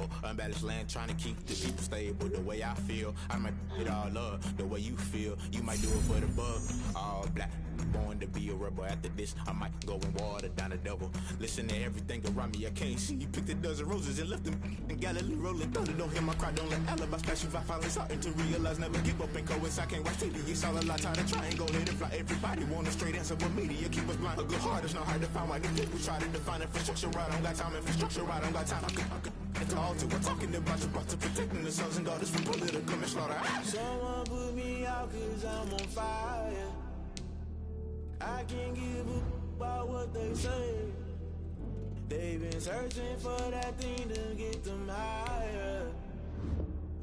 unstable. Unbalanced land trying to keep the people stable. The way I feel, I might it all up. The way you feel, you might do it for the bug. All black, born to be a rebel. After this, I might go and water down the devil. Listen to everything around me, I can't see. Picked a dozen roses and left them in Galilee rolling. Thunder, don't hear my cry, don't let alibis pass you. I finally starting to realize, never give up and coincide. Can't watch TV, it's all a lot. Tired of trying, go let it fly. Everybody want a straight answer, but media keep us blind. A good heart is not hard to find. Why the people try to define infrastructure right? I don't got time. Infrastructure right, I don't got time. I could it's all to we're talking about to protecting the sons and daughters from political and slaughter. Someone put me out 'cause I'm on fire. I can't give a about what they say. They've been searching for that thing to get them higher.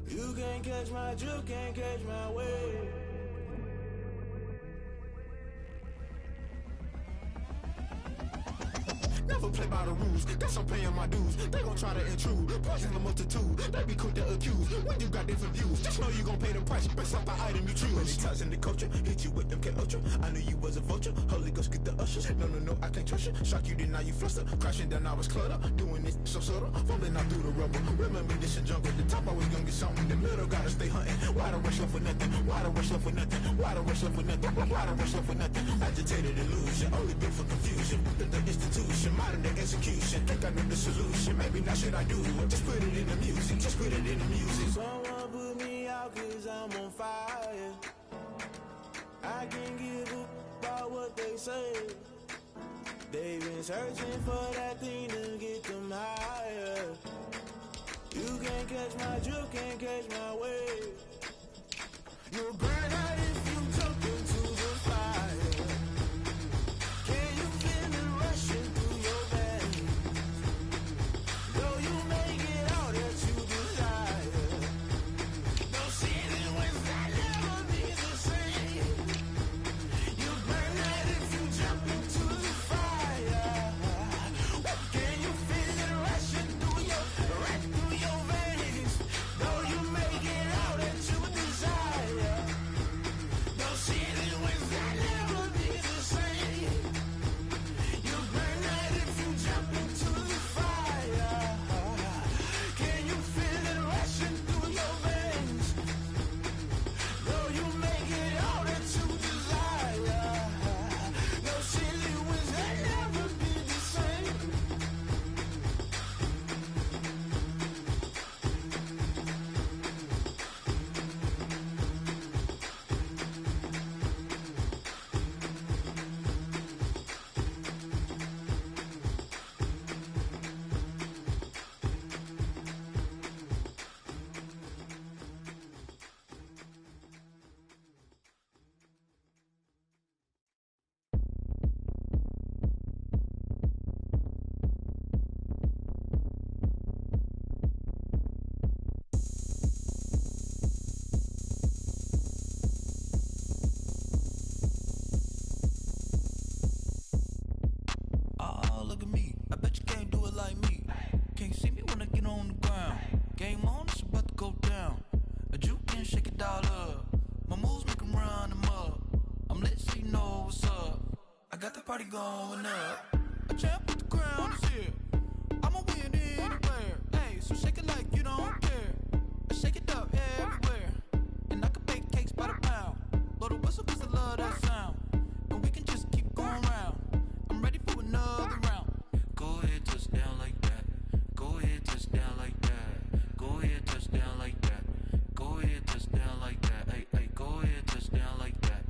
You can't catch my drift, can't catch my wave. Never play by the rules, guess I'm paying my dues. They gon' try to intrude, poison the multitude. They be quick to accuse, when you got different views. Just know you gon' pay the price, based off the item you choose. Many ties in the culture, hit you with them K Ultra. I knew you was a vulture, Holy Ghost get the ushers. No, I can't trust you. Shock you, then now you fluster. Crashing down, I was clutter. Doing this so subtle, falling out through the rubble. Remember this a jungle, the top always gonna get something. The middle gotta stay hunting. Why the rush left for nothing? Why the rush left for nothing? Why the rush left for nothing? Why the rush left for nothing? Agitated illusion, only built for confusion. The institution, modern day execution. Think I know the solution. Maybe now should I do it? Just put it in the music. Just put it in the music. Someone put me out 'cause I'm on fire. I can't give a about what they say. They've been searching for that thing to get them higher. You can't catch my drift, can't catch my wave. You'll burn out if you jump into the fire. Can you feel it rushing through your veins? Though you make it all that you desire. No ceiling wins, I'll never be the same. You burn out if you jump into the fire. Can you feel it rushing through right through your veins? Though you make it all that you desire. No ceiling wins, I'll never be the same. You burn out if you jump into the fire. Can you feel it rushing through your veins? Though you make it all that you desire. No ceiling wins, I'll never be the same. Oh, look at me. I bet you can't do it like me. Can't see me when I get on the ground. Game on, it's about to go down. A juke and shake it all up. My moves make 'em run them up. I'm lit so you know what's up. I got the party going up. A champ with the crown is here. I'ma win anywhere. Hey, so shake it like you don't care. I shake it up everywhere. And I can bake cakes by the pound. Blow the whistle 'cause I love that sound. And we can just keep going round. I'm ready for another round. Go ahead, touch down like that. Go ahead, touch down like that. Go ahead, touch down like that. Go ahead, touch down like that. Hey, go ahead, touch down like that.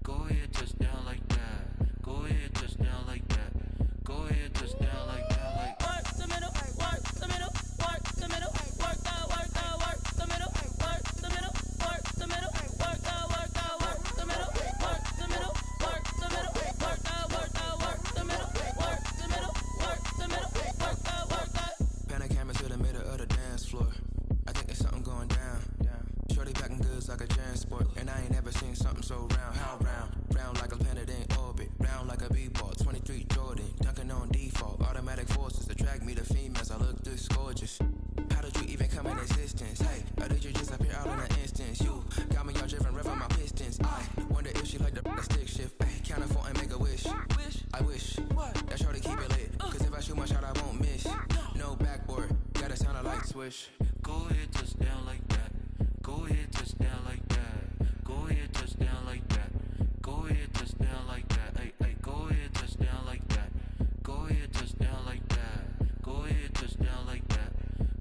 Go ahead, touch down like that. Go ahead, touch down like that. Go ahead, touch down like that. Like work the middle, work the middle, work the middle, work out, work the middle, work the middle, work the middle, work out, work the middle, work the middle, work the middle, work out, work the middle, work the middle, work the middle, work out. Pan a camera to the middle of the dance floor. I think there's something going down. Shorty packing goods like a transport, and I ain't never seen something so round. How round? Round like a planet in orbit, round like a b-ball. 23 Jordan, dunking on default. Automatic forces attract me to females. I look this gorgeous. How did you even come in existence? Hey, or did you just appear out in an instance? You got me all driven, revving my pistons. I wonder if she like the stick shift. Ay, count a 4 and make a wish. I wish that shorty keep it lit. 'Cause if I shoot my shot, I won't miss. No backboard, gotta sound the lights. swish. Go ahead, touchdown like that. Go ahead, touchdown like that. Go ahead, touchdown like that. Go ahead, touchdown like that. Ay, ay, go ahead, touchdown like that. Go ahead, touchdown like that. Go ahead, touchdown like that.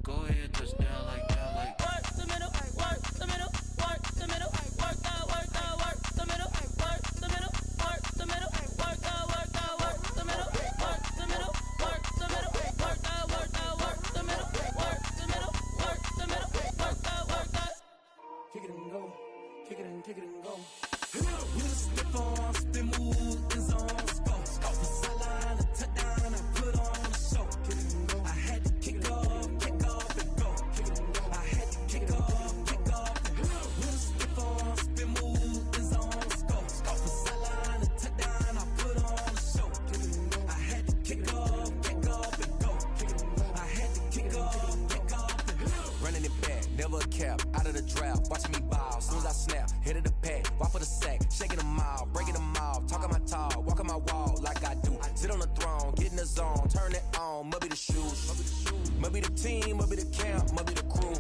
Go ahead, touchdown like that. Like work the middle, work the middle, work the middle, work the middle, work the middle, work the middle, work the middle, work the middle, work the middle, work the middle, work the middle, work the middle, work the. Kick it and go, kick it and go. With a stiff on, spin move, in zones, go. From sideline to touchdown, I put on the show. Kick it and go. I had to kick off and go. Kick it and go. I had to kick off and go. With a stiff on, spin move, in zones, go. From sideline to touchdown, I put on the show. Kick it and go. I had to kick off and go. Kick it and go. I had to kick off and go. running it back, never a cap, out of the drought. Watching me ball, soon as I snap, hit of the pack, walk for the sack, shaking them all, breaking them off, talking my talk, walking my wall like I do. Sit on the throne, get in the zone, turn it on, must be the shoes, must be the team, must be the camp, must be the crew.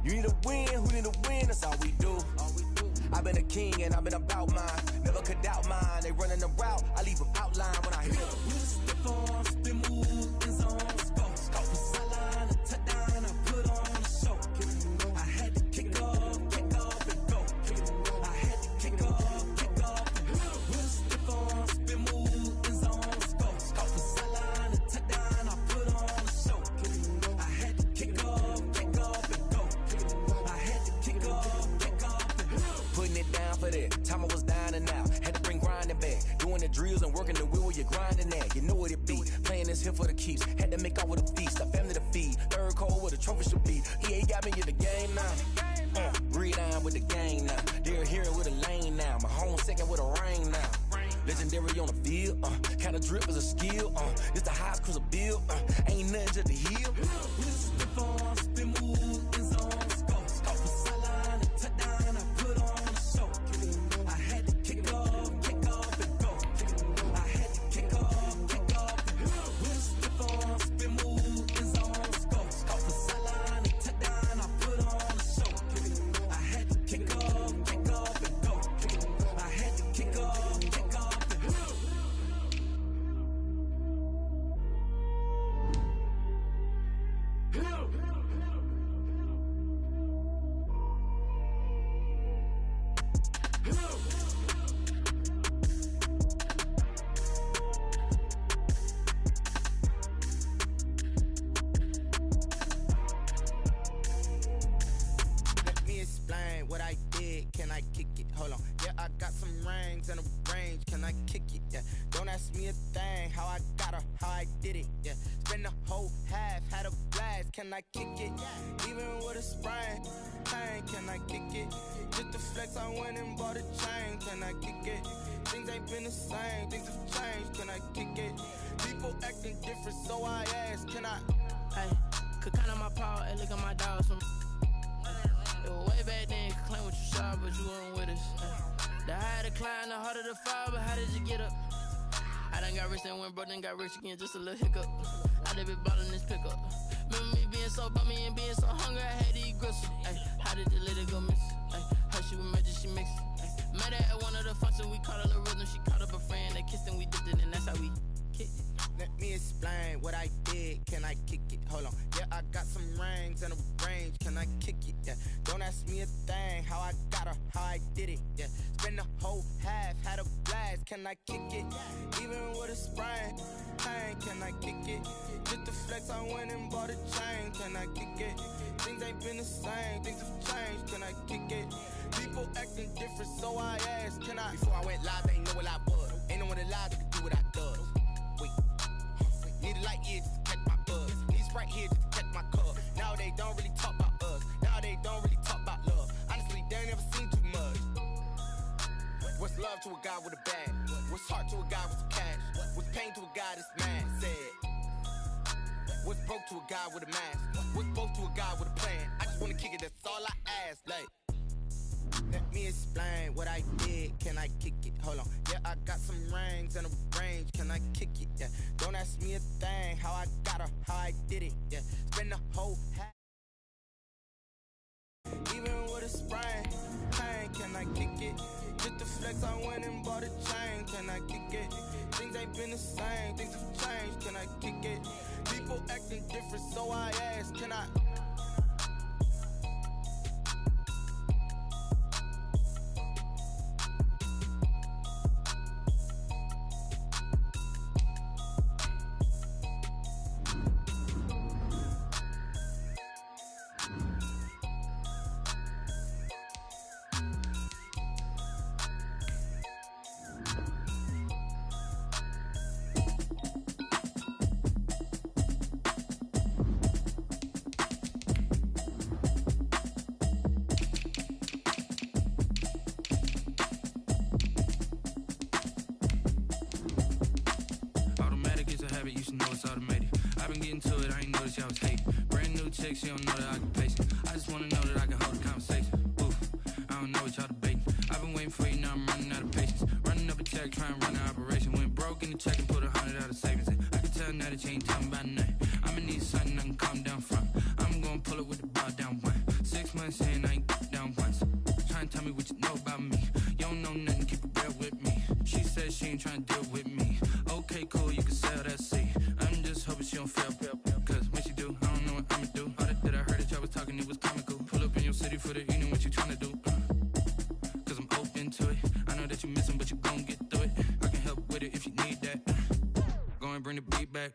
You need a win, who need a win, that's all we do. I've been a king and I've been about mine, never could doubt mine. They running the route, I leave them outline when I hit them. We step on, spin move, in zones, go. From sideline to touchdown, I put on the show. Kick it and go. I had to kick off and go. Kick it and go. I had to kick off and go. We step on, spin move, in zones, go. From sideline to touchdown, I put on the show. Kick it and go. I had to kick off and go. Kick it and go. I had to kick off and go. Putting it down for that, time I was down and out, had to bring grinding back, doing the drills and working the wheel where you're grinding at, you know what it be, playing this here for the keeps, had to make out with a feast, a family to feed, third cold where the trophy should be, EA got me in the game now, breathe down with the game now, they're hearing with a lane now, my home second with a rain now, legendary on the field, kind of drip is a skill, it's the highest cruiser bill, ain't nothing just to heal. We step on, spin move, in zones, go. From sideline to touchdown, I put on the show. Kick it and go. I had to kick off and go. Kick it and go. I had to kick off and go. We step on, spin move, in zones, go. From sideline to touchdown, I put on the show. Kick it and go. I had to kick off and go. Kick it and go. I had to kick off and go. Let me explain what I did. Can I kick it? Hold on. Yeah, I got some rings and a range. Can I kick it? Yeah. Don't ask me a thing. How I got her, how I did it. Yeah. Spend the whole half, had a blast. Can I kick it? Even with a sprain. Pain, can I kick it? Just the flex, I went and bought a chain. Can I kick it? Things ain't been the same. Things have changed. Can I kick it? People acting different, so I ask. Can I? Hey, could count on my power, and look at my dogs from. It was way back then, could claim what you saw, but you weren't with us. The higher the climb, the harder the fall, but how did you get up? I done got rich and went broke, then got rich again, just a little hiccup. I done been ballin' this pickup. Remember me being so bummy and being so hungry, I had to eat gristle. Ay, how did the lady go miss? Ay, how she was magic, she mixed. Met her at one of the functions, we caught a little rhythm, she caught up a friend, they kissed and we dipped it, and that's how we kicked it. Let me explain what I did. Can I kick it? Hold on. Yeah, I got some rings and a range. Can I kick it? Yeah. Don't ask me a thing. How I got her, how I did it. Yeah. Spend the whole half, had a blast. Can I kick it? Even with a sprain. Pain, can I kick it? Just the flex, I went and bought a chain. Can I kick it? Things ain't been the same. Things have changed. Can I kick it? People acting different, so I asked. Can I? Before I went live, they ain't know what I was. Ain't no one alive that could do what I does. Wait. Need a light here just to catch my buzz. Need Sprite here just to catch my cup. Now they don't really talk about us. Now they don't really talk about love. Honestly, they ain't never seen too much. What's love to a guy with a bag? What's heart to a guy with some cash? What's pain to a guy that's mad? Said. What's broke to a guy with a mask? What's both to a guy with a plan? I just wanna kick it, that's all I ask. Like, let me explain what I did. Can I kick it? Hold on. Yeah, I got some rings and a range. Can I kick it? Yeah. Don't ask me a thing. How I got her, how I did it. Yeah. Spend the whole half. the chain, can I kick it? Things ain't been the same, things have changed, can I kick it? People acting different, so I ask, can I? She don't know that I can pace it. I just wanna know that I can hold a conversation. Oof, I don't know what y'all debating. I've been waiting for you, now I'm running out of patience. Running up a check, trying to run an operation. Went broke in the check and put 100 out of savings in. I can tell now that you ain't talking about nothing. I'ma need something I can calm down from. I'm gonna pull it with the bar down one. 6 months in, I ain't down once. Trying to tell me what you know about me. You don't know nothing, keep it real with me. She said she ain't trying to deal with me. Okay, cool, you can sell that seat. I'm just hoping she don't fail. Cause when she do, I don't know what I'ma do. All that I heard that y'all was talking, it was comical. Pull up in your city for the evening, what you tryna do? Cause I'm open to it. I know that you missing, but you gon' get through it. I can help with it if you need that. Go and bring the beat back.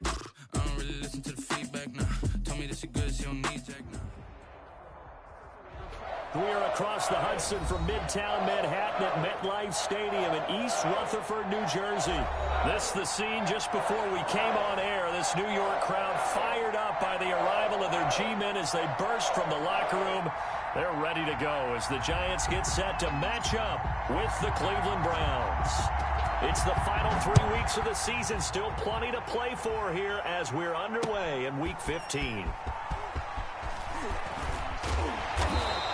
I don't really listen to the feedback, nah. Told me that she good, she don't need Jack, nah. We are across the Hudson from Midtown Manhattan at MetLife Stadium in East Rutherford, New Jersey. This the scene just before we came on air. This New York crowd fired up by the arrival of their G-men as they burst from the locker room. They're ready to go as the Giants get set to match up with the Cleveland Browns. It's the final 3 weeks of the season. Still plenty to play for here as we're underway in Week 15.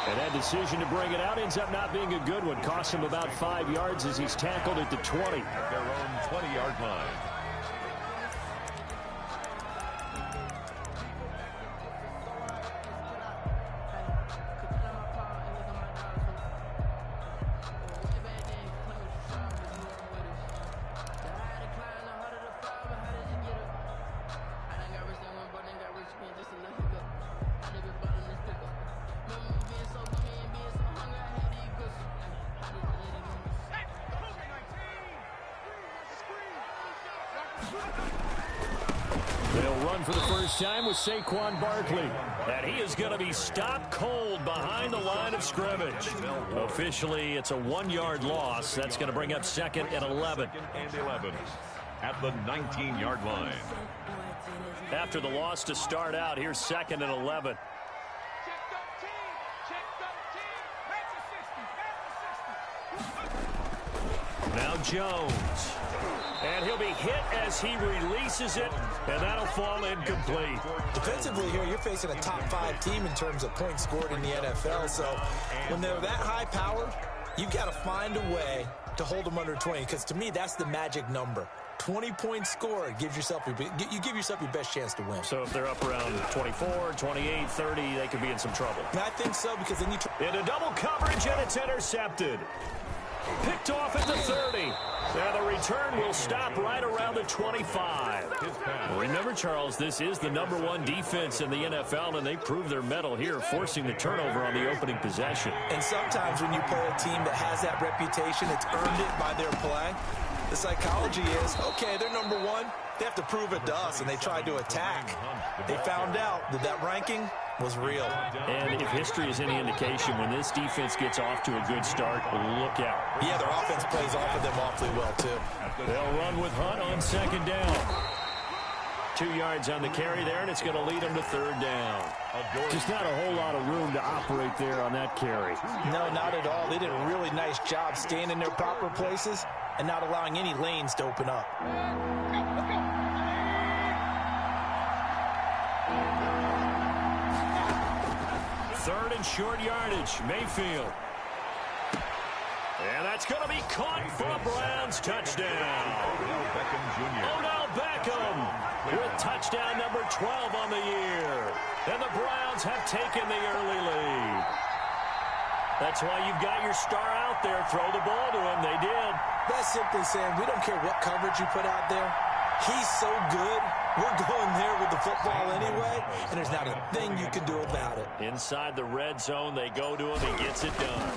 And that decision to bring it out ends up not being a good one. Cost him about 5 yards as he's tackled at the 20. At their own 20-yard line. They'll run for the first time with Saquon Barkley. And he is going to be stopped cold behind the line of scrimmage. Officially, it's a 1-yard loss. That's going to bring up second and 11. Second and 11 at the 19-yard line. After the loss to start out, here's second and 11. Now Jones. And he'll be hit as he releases it, and that'll fall incomplete. Defensively here, you're facing a top 5 team in terms of points scored in the NFL. So when they're that high powered, you've got to find a way to hold them under 20. Because to me, that's the magic number. 20 points scored, you give yourself your best chance to win. So if they're up around 24, 28, 30, they could be in some trouble. And I think so, because then you... Into double coverage, and it's intercepted. Picked off at the 30. Now the return will stop right around the 25. Remember, Charles, this is the #1 defense in the NFL, and they prove their mettle here, forcing the turnover on the opening possession. And sometimes when you play a team that has that reputation, it's earned it by their play. The psychology is, okay, they're #1. They have to prove it to us, and they tried to attack. They found out that that ranking was real. And if history is any indication, when this defense gets off to a good start, look out. Yeah, their offense plays off of them awfully well, too. They'll run with Hunt on second down. 2 yards on the carry there, and it's going to lead them to third down. Just not a whole lot of room to operate there on that carry. No, not at all. They did a really nice job staying in their proper places and not allowing any lanes to open up. Third and short yardage, Mayfield. And that's going to be caught for a Browns touchdown. Odell Beckham with touchdown number 12 on the year. And the Browns have taken the early lead. That's why you've got your star out there. Throw the ball to him. They did. That's simply saying we don't care what coverage you put out there. He's so good. We're going there with the football anyway, and there's not a thing you can do about it. Inside the red zone, they go to him. He gets it done.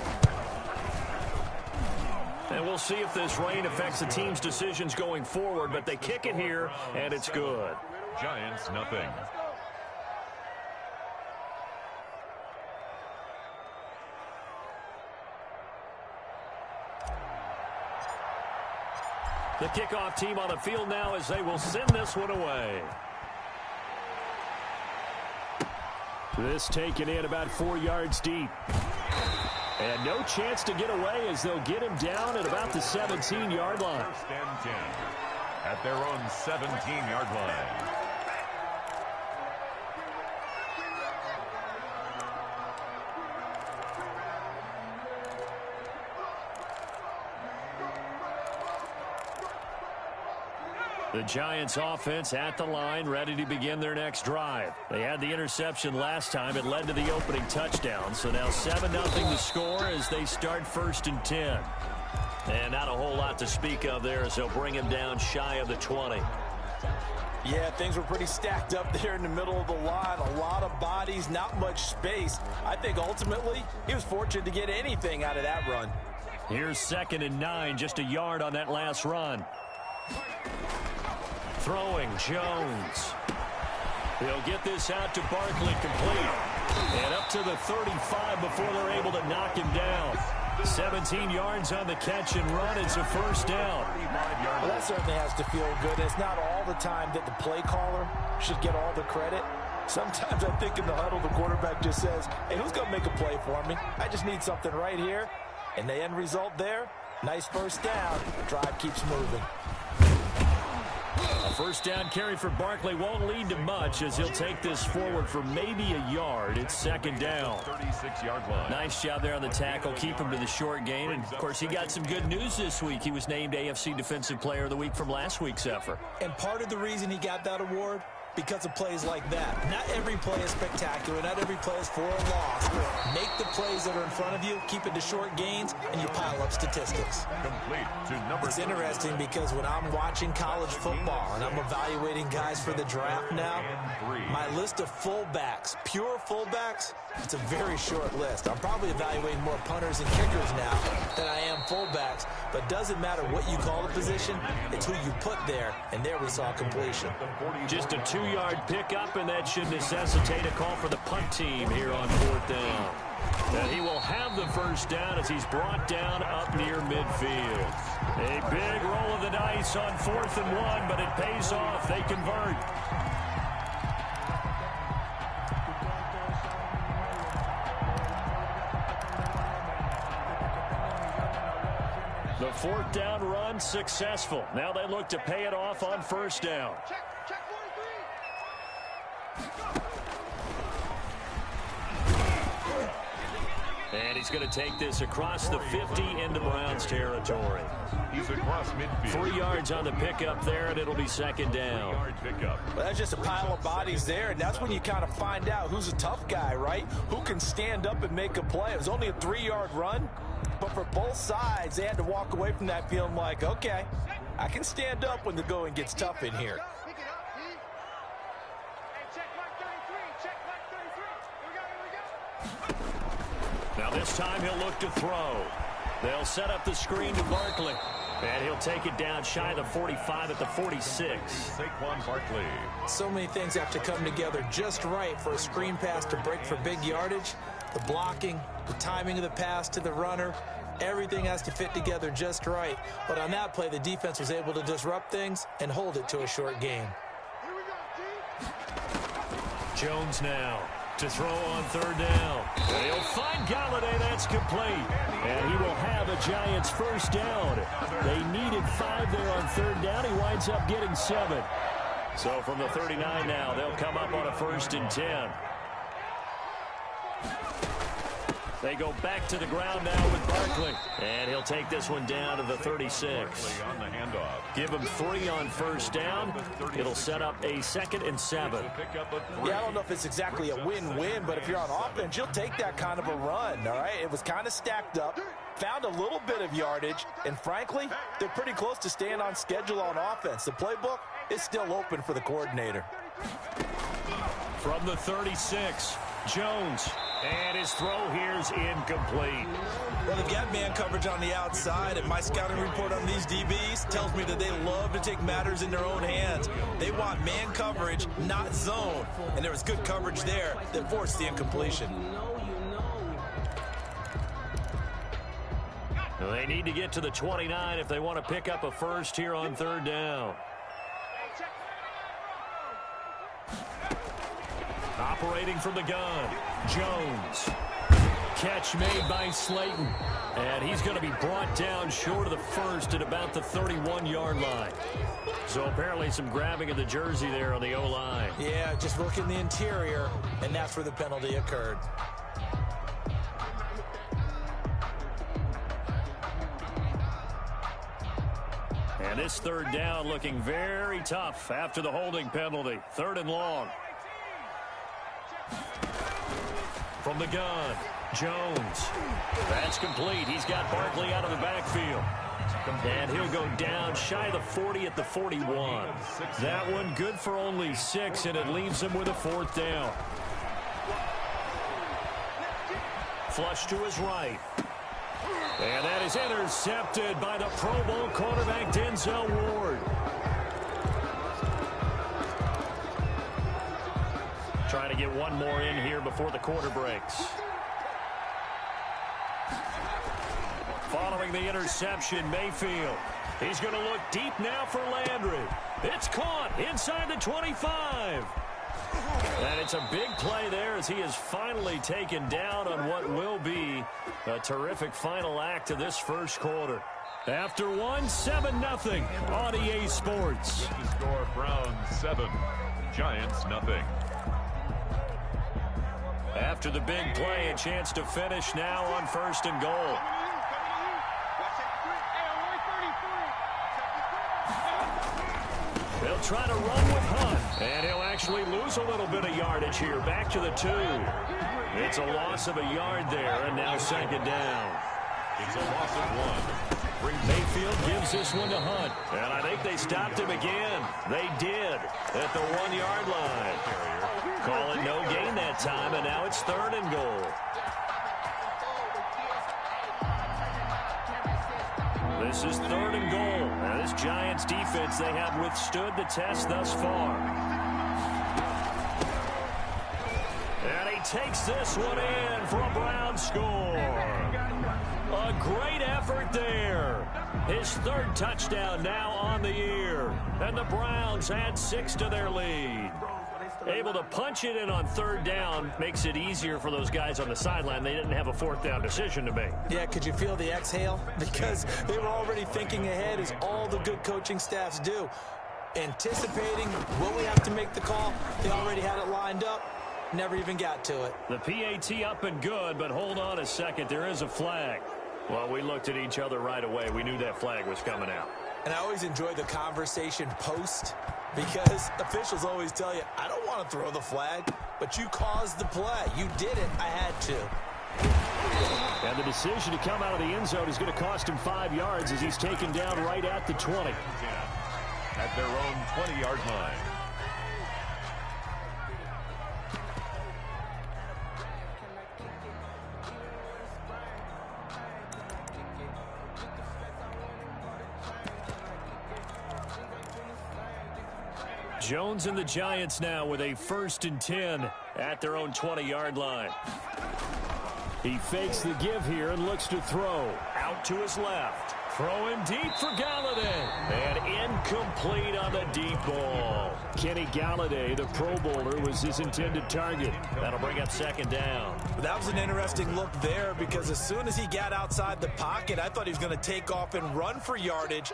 And we'll see if this rain affects the team's decisions going forward, but they kick it here, and it's good. Giants, nothing. The kickoff team on the field now as they will send this one away. This taken in about 4 yards deep. And no chance to get away as they'll get him down at about the 17-yard line. First and 10 at their own 17-yard line. The Giants offense at the line, ready to begin their next drive. They had the interception last time. It led to the opening touchdown. So now 7-0 to score as they start 1st and 10. And not a whole lot to speak of there as they'll bring him down shy of the 20. Yeah, things were pretty stacked up there in the middle of the line. A lot of bodies, not much space. I think ultimately he was fortunate to get anything out of that run. Here's 2nd and 9, just a yard on that last run. Throwing, Jones. He'll get this out to Barkley, complete. And up to the 35 before they're able to knock him down. 17 yards on the catch and run. It's a 1st down. Well, that certainly has to feel good. It's not all the time that the play caller should get all the credit. Sometimes I think in the huddle, the quarterback just says, hey, who's going to make a play for me? I just need something right here. And the end result there, nice 1st down. Drive keeps moving. A 1st down carry for Barkley won't lead to much as he'll take this forward for maybe a yard. It's 2nd down. 36-yard line. Nice job there on the tackle. Keep him to the short gain. And, of course, he got some good news this week. He was named AFC Defensive Player of the Week from last week's effort. And part of the reason he got that award, because of plays like that. Not every play is spectacular. Not every play is for a loss. Make the plays that are in front of you, keep it to short gains, and you pile up statistics. Complete to number. It's interesting because when I'm watching college football and I'm evaluating guys for the draft now, my list of fullbacks, pure fullbacks, it's a very short list. I'm probably evaluating more punters and kickers now than I am fullbacks, but doesn't matter what you call the position, it's who you put there, and there we saw completion. Just a 2-yard pickup, and that should necessitate a call for the punt team here on 4th down. And he will have the 1st down as he's brought down up near midfield. A big roll of the dice on 4th and 1, but it pays off. They convert. The 4th down run successful. Now they look to pay it off on 1st down. And he's going to take this across the 50 into Browns territory. He's across midfield. 3 yards on the pickup there, and it'll be 2nd down. 3-yard pickup. Well, that's just a pile of bodies there, and that's when you kind of find out who's a tough guy, right? Who can stand up and make a play. It was only a 3-yard run, but for both sides, they had to walk away from that feeling like, okay, I can stand up when the going gets tough in here. Now this time he'll look to throw. They'll set up the screen to Barkley. And he'll take it down shy of the 45 at the 46. Saquon Barkley. So many things have to come together just right for a screen pass to break for big yardage. The blocking, the timing of the pass to the runner, everything has to fit together just right. But on that play, the defense was able to disrupt things and hold it to a short gain. Jones now to throw on 3rd down. And he'll find Galladay. That's complete. And he will have a Giants 1st down. They needed 5 there on 3rd down. He winds up getting 7. So from the 39 now, they'll come up on a 1st and 10. They go back to the ground now with Barkley. And he'll take this one down to the 36. On the handoff. Give him 3 on first down. It'll set up a 2nd and 7. Yeah, I don't know if it's exactly a win-win, but if you're on offense, you'll take that kind of a run, all right? It was kind of stacked up, found a little bit of yardage, and frankly, they're pretty close to staying on schedule on offense. The playbook is still open for the coordinator. From the 36, Jones. And his throw here's incomplete. Well, they've got man coverage on the outside, and my scouting report on these DBs tells me that they love to take matters in their own hands. They want man coverage, not zone. And there was good coverage there that forced the incompletion. They need to get to the 29 if they want to pick up a first here on 3rd down. Operating from the gun, Jones. Catch made by Slayton. And he's going to be brought down short of the first at about the 31-yard line. So apparently some grabbing of the jersey there on the O-line. Yeah, just working the interior, and that's where the penalty occurred. And this 3rd down looking very tough after the holding penalty. 3rd and long. From the gun, Jones. That's complete. He's got Barkley out of the backfield. And he'll go down shy of the 40 at the 41. That one good for only 6, and it leaves him with a 4th down. Flush to his right. And that is intercepted by the Pro Bowl quarterback Denzel Ward. Trying to get one more in here before the quarter breaks. Following the interception, Mayfield. He's going to look deep now for Landry. It's caught inside the 25. And it's a big play there as he is finally taken down on what will be a terrific final act of this first quarter. After one, 7-0 on EA Sports. The score, Browns 7, Giants 0. After the big play, a chance to finish now on 1st and goal. They'll try to run with Hunt, and he'll actually lose a little bit of yardage here. Back to the 2. It's a loss of a yard there, and now 2nd down. It's a loss of 1. Mayfield gives this one to Hunt, and I think they stopped him again. They did at the 1-yard line. Call it no gain that time, and now it's 3rd and goal. This is 3rd and goal. Now this Giants defense, they have withstood the test thus far. And he takes this one in for a Brown score. A great effort there. His 3rd touchdown now on the year. And the Browns add 6 to their lead. Able to punch it in on 3rd down makes it easier for those guys on the sideline. They didn't have a 4th down decision to make. Yeah, could you feel the exhale? Because they were already thinking ahead, as all the good coaching staffs do. Anticipating, will we have to make the call? They already had it lined up. Never even got to it. The PAT up and good, but hold on a second. There is a flag. Well, we looked at each other right away. We knew that flag was coming out. And I always enjoy the conversation post, because officials always tell you, I don't want to throw the flag, but you caused the play. You did it. I had to. And the decision to come out of the end zone is going to cost him 5 yards as he's taken down right at the 20. At their own 20-yard line. Jones and the Giants now with a 1st and 10 at their own 20-yard line. He fakes the give here and looks to throw. Out to his left. Throwing deep for Galladay. And incomplete on the deep ball. Kenny Galladay, the Pro Bowler, was his intended target. That'll bring up 2nd down. That was an interesting look there, because as soon as he got outside the pocket, I thought he was going to take off and run for yardage.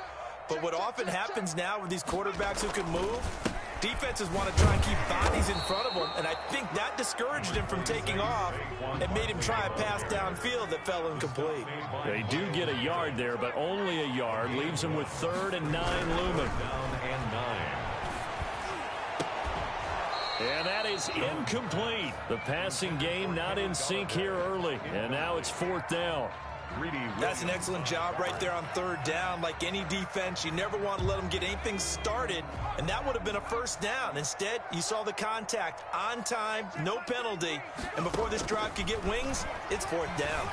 But what often happens now with these quarterbacks who can move, Defenses want to try and keep bodies in front of them, and I think that discouraged him from taking off and made him try a pass downfield that fell incomplete. They do get a yard there, but only a yard. Leaves them with 3rd and 9 looming. And that is incomplete. The passing game not in sync here early, and now it's 4th down. That's an excellent job right there on 3rd down. Like any defense, you never want to let them get anything started, and that would have been a 1st down. Instead, you saw the contact on time, no penalty, and before this drive could get wings, it's 4th down.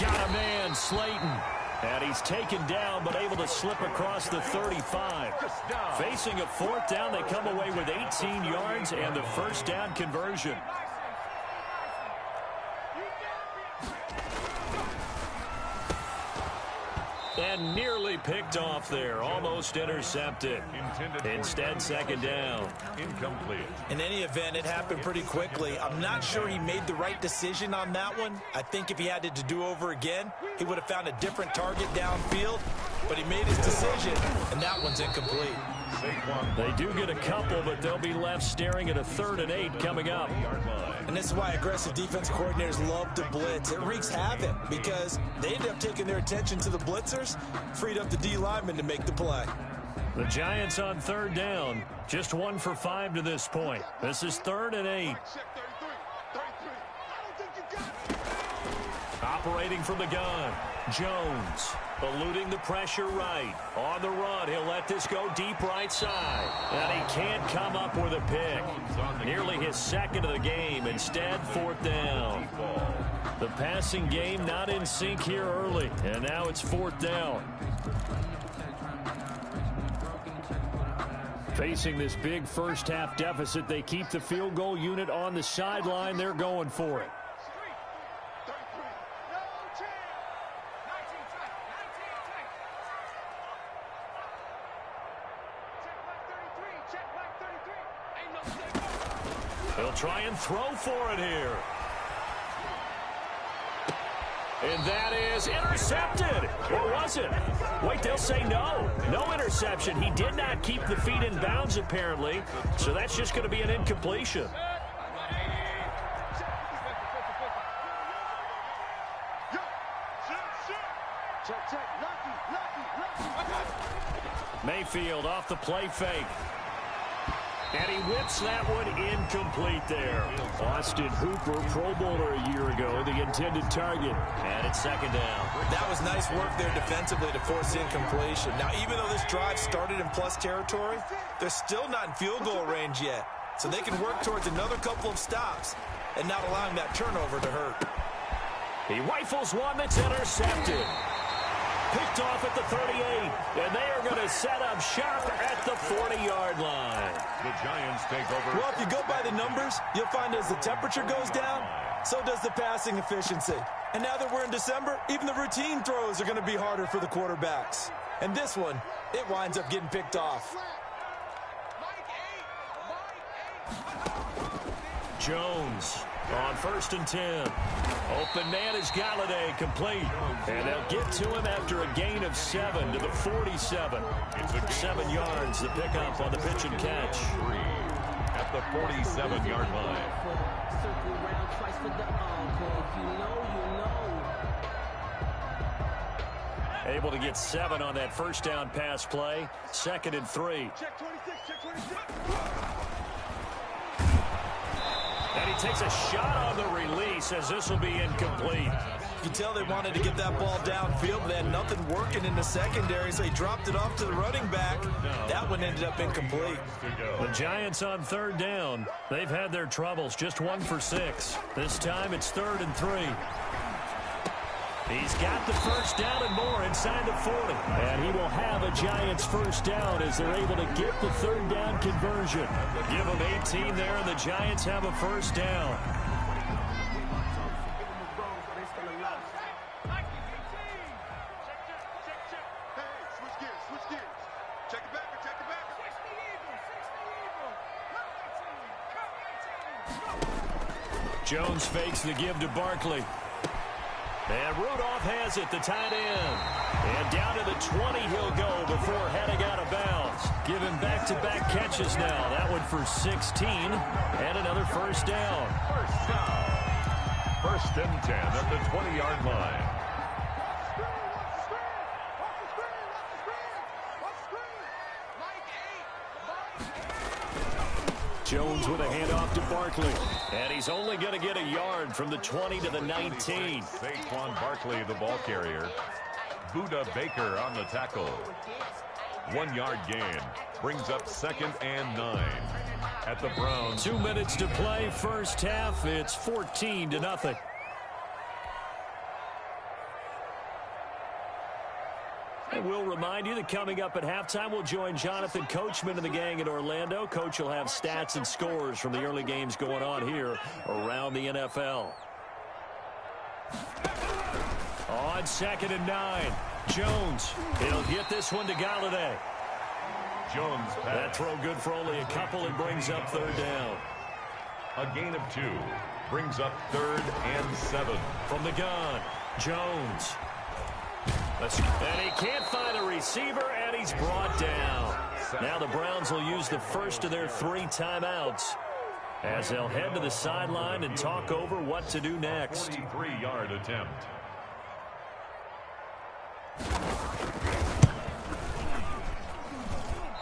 Got a man, Slayton. And he's taken down, but able to slip across the 35. Facing a 4th down, they come away with 18 yards and the 1st down conversion. And nearly picked off there. Almost intercepted. Instead, 2nd down. Incomplete. In any event, it happened pretty quickly. I'm not sure he made the right decision on that one. I think if he had it to do over again, he would have found a different target downfield. But he made his decision, and that one's incomplete. They do get a couple, but they'll be left staring at a 3rd and 8 coming up. And this is why aggressive defensive coordinators love to blitz. It wreaks havoc because they end up taking their attention to the blitzers, freed up the D lineman to make the play. The Giants on 3rd down, just 1 for 5 to this point. This is 3rd and 8. Operating from the gun, Jones. Eluding the pressure right. On the run, he'll let this go deep right side. And he can't come up with a pick. Nearly his 2nd of the game. Instead, 4th down. The passing game not in sync here early. And now it's 4th down. Facing this big first-half deficit, they keep the field goal unit on the sideline. They're going for it. He'll try and throw for it here. And that is intercepted. Or was it? Wait, they'll say no. No interception. He did not keep the feet in bounds, apparently. So that's just going to be an incompletion. Mayfield off the play fake. And he whips that one incomplete there. Austin Hooper, Pro Bowler a year ago, the intended target. And it's 2nd down. That was nice work there defensively to force incompletion. Now, even though this drive started in plus territory, they're still not in field goal range yet. So they can work towards another couple of stops and not allowing that turnover to hurt. He rifles one that's intercepted. Picked off at the 38, and they are going to set up shop at the 40-yard line. The Giants take over. Well, if you go by the numbers, you'll find as the temperature goes down, so does the passing efficiency. And now that we're in December, even the routine throws are going to be harder for the quarterbacks. And this one, it winds up getting picked off. Jones on 1st and 10. Open man is Galladay, complete. And they'll get to him after a gain of 7 to the 47. 7 yards, the pickup on the pitch and catch. At the 47-yard line. Able to get 7 on that 1st down pass play. 2nd and 3. And he takes a shot on the release as this will be incomplete. You can tell they wanted to get that ball downfield, but they had nothing working in the secondary, so he dropped it off to the running back. That one ended up incomplete. The Giants on 3rd down. They've had their troubles, just 1 for 6. This time it's 3rd and 3. He's got the 1st down and more inside the 40. And he will have a Giants 1st down as they're able to get the 3rd down conversion. Give them 18 there, and the Giants have a 1st down. Jones fakes the give to Barkley. And Rudolph has it, the tight end. And down to the 20 he'll go before heading out of bounds. Giving back-to-back catches now. That one for 16 and another first down. First down. First and 10 at the 20-yard line. Jones with a handoff to Barkley. And he's only going to get a yard from the 20 to the 19. Saquon Barkley, the ball carrier. Buda Baker on the tackle. 1 yard gain. Brings up 2nd and 9 at the Browns. 2 minutes to play, first half. It's 14-0. And we'll remind you that coming up at halftime, we'll join Jonathan Coachman and the gang in Orlando. Coach will have stats and scores from the early games going on here around the NFL. On 2nd and 9, Jones. He'll get this one to Galladay. Jones pass. That throw good for only a couple and brings up 3rd down. A gain of 2. Brings up 3rd and 7. From the gun, Jones. And he can't find a receiver, and he's brought down. Now the Browns will use the first of their 3 timeouts as they'll head to the sideline and talk over what to do next. 43-yard attempt.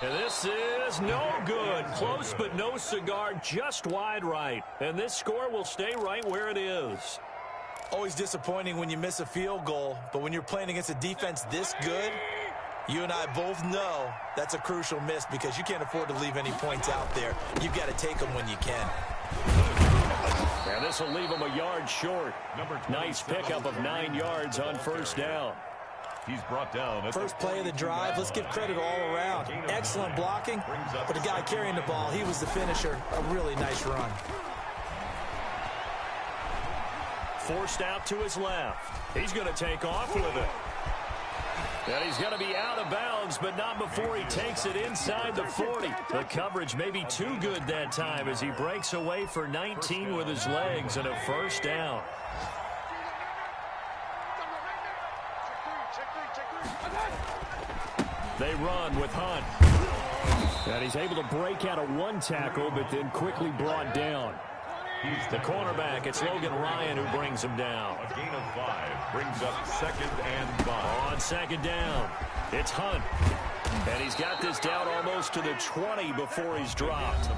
And this is no good. Close but no cigar, just wide right. And this score will stay right where it is. Always disappointing when you miss a field goal, but when you're playing against a defense this good, you and I both know that's a crucial miss because you can't afford to leave any points out there. You've got to take them when you can. And this will leave him a yard short. Nice pickup of 9 yards on first down. He's brought down. First play of the drive, let's give credit all around. Excellent blocking, but the guy carrying the ball, he was the finisher. A really nice run. Forced out to his left. He's going to take off with it. And he's going to be out of bounds, but not before he takes it inside the 40. The coverage may be too good that time as he breaks away for 19 with his legs and a first down. They run with Hunt. And he's able to break out of 1 tackle, but then quickly brought down. The cornerback, it's Logan Ryan who brings him down. A gain of 5 brings up 2nd and 5. On 2nd down, it's Hunt. And he's got this down almost to the 20 before he's dropped.